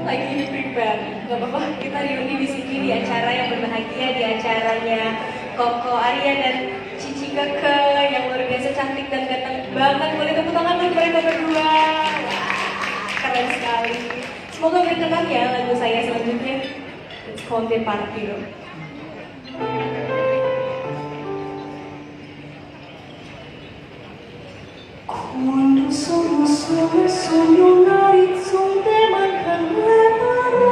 lagi prepare. Gak apa-apa, kita reuni di sini di acara yang berbahagia, di acaranya Koko Arya dan Cici Keke yang luar biasa cantik dan ganteng banget. Boleh tepuk tangan untuk mereka berdua. Wah, keren sekali. Semoga berkenan ya lagu saya selanjutnya. It's Conte Party. Quando sono sola sogno un orizzonte mancano le parole.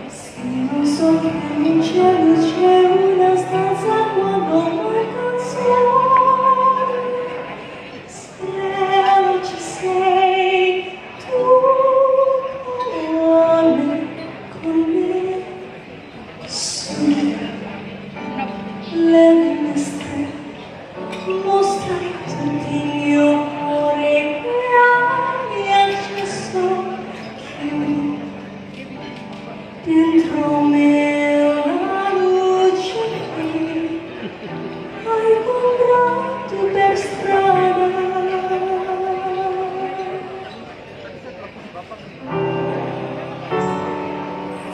Se non so che in cielo c'è una stanza quando manca il sole. Se non ci sei tu con me sogna le finestre. Mostra tutti il mio cuore che hai acceso, chiudi dentro me la luce che hai comprato per strada.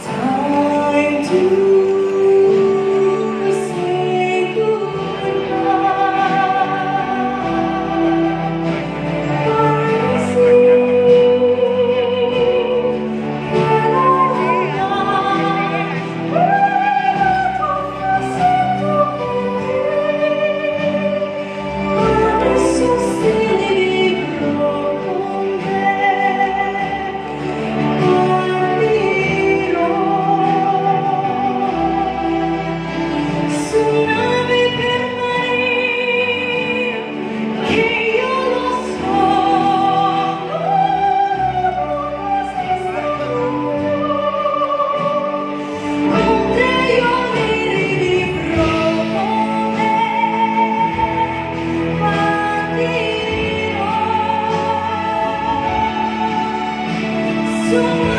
Time to so